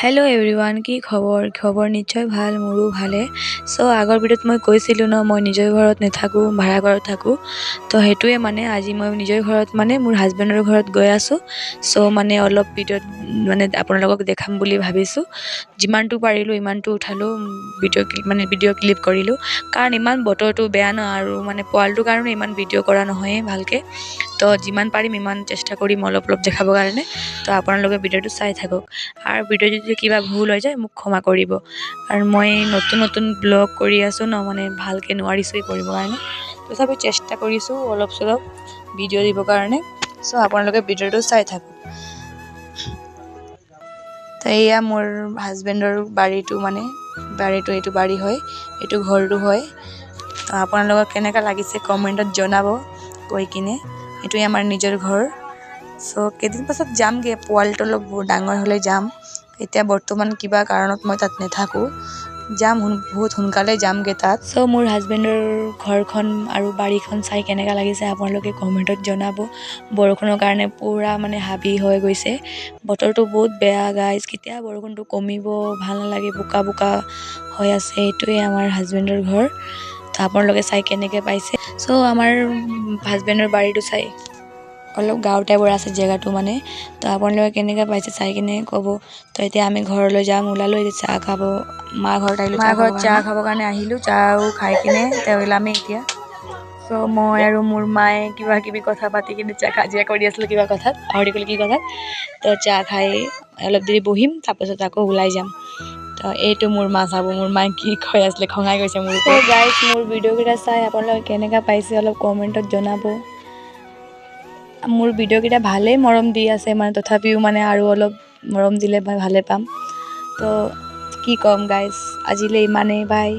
Hello' everyone, কি খবৰ নিশ্চয় ভাল, মোৰো ভালে। চ' আগৰ ভিডিঅ'ত মই কৈছিলোঁ ন, মই নিজৰ ঘৰত নাথাকোঁ, ভাড়া ঘৰত থাকোঁ। তো সেইটোৱে মানে আজি মই নিজৰ ঘৰত মানে মোৰ হাজবেণ্ডৰ ঘৰত গৈ আছোঁ। চ' মানে অলপ ভিডিঅ'ত মানে আপোনালোকক দেখাম বুলি ভাবিছোঁ। যিমানটো পাৰিলোঁ ইমানটো উঠালোঁ, ভিডিঅ' ক্লিপ কৰিলোঁ। কাৰণ ইমান বতৰটো বেয়া ন, আৰু মানে পোৱালিটোৰ কাৰণে ইমান ভিডিঅ' কৰা নহয়েই ভালকৈ। তো যিমান পাৰিম ইমান চেষ্টা কৰিম অলপ দেখাবৰ কাৰণে। তো আপোনালোকে ভিডিঅ'টো চাই থাকক। আৰু ভিডিঅ' যদি কিবা ভুল হৈ যায় মোক ক্ষমা কৰিব। আৰু মই নতুন ব্লগ কৰি আছোঁ ন, মানে ভালকৈ নোৱাৰিছোঁই কৰিবৰ কাৰণে। তথাপি চেষ্টা কৰিছোঁ অলপ চলপ ভিডিঅ' দিবৰ কাৰণে। চ' আপোনালোকে ভিডিঅ'টো চাই থাকক। তো এয়া মোৰ হাজবেণ্ডৰ বাৰীটো, এইটো বাৰী হয়, এইটো ঘৰটো হয়। তো আপোনালোকক কেনেকুৱা লাগিছে কমেণ্টত জনাব কৈ কিনে। এইটোৱে আমাৰ নিজৰ ঘৰ। চ' কেইদিন পাছত যামগৈ, পোৱালিটো অলপ বহুত ডাঙৰ হ'লে যাম। এতিয়া বৰ্তমান কিবা কাৰণত মই তাত নাথাকোঁ, যাম বহুত সোনকালে যামগৈ তাত। চ' মোৰ হাজবেণ্ডৰ ঘৰখন আৰু বাৰীখন চাই কেনেকুৱা লাগিছে আপোনালোকে কমেণ্টত জনাব। বৰষুণৰ কাৰণে পূৰা মানে হাবি হৈ গৈছে, বতৰটো বহুত বেয়া গাইজ। কেতিয়া বৰষুণটো কমিব ভাল নালাগে, বোকা হৈ আছে। এইটোৱে আমাৰ হাজবেণ্ডৰ ঘৰ। তো আপোনালোকে চাই কেনেকৈ পাইছে। চ' আমাৰ হাজবেণ্ডৰ বাৰীটো চাই অলপ গাঁও টাইপৰ আছে জেগাটো মানে। তো আপোনালোকে কেনেকৈ পাইছে চাই কিনে ক'ব। তো এতিয়া আমি ঘৰলৈ যাম, ওলালোঁ এতিয়া চাহ খাব। মাৰ ঘৰত চাহ খাবৰ কাৰণে আহিলোঁ। চাহও খাই কিনে তেওঁ ওলামেই এতিয়া। চ' মই আৰু মোৰ মায়ে কিবা কিবি কথা পাতি কিনে কাজিয়া কৰি আছিলোঁ কিবা কথাত, পাহৰি গ'লোঁ কি কথাত। তো চাহ খাই অলপ দেৰি বহিম, তাৰপাছত আকৌ ওলাই যাম। তো এইটো মোৰ মা, চাব মোৰ মায়ে কি কৈ আছিলে, খঙাই গৈছে মোৰ ওপৰত। গাইজ, মোৰ ভিডিঅ'কেইটা চাই আপোনালোকে কেনেকুৱা পাইছে অলপ কমেণ্টত জনাব। মোৰ ভিডিঅ'কেইটা ভালেই মৰম দি আছে, মানে তথাপিও মানে আৰু অলপ মৰম দিলে মই ভালে পাম। তো কি ক'ম গাইজ, আজিলৈ ইমানেই, বাই।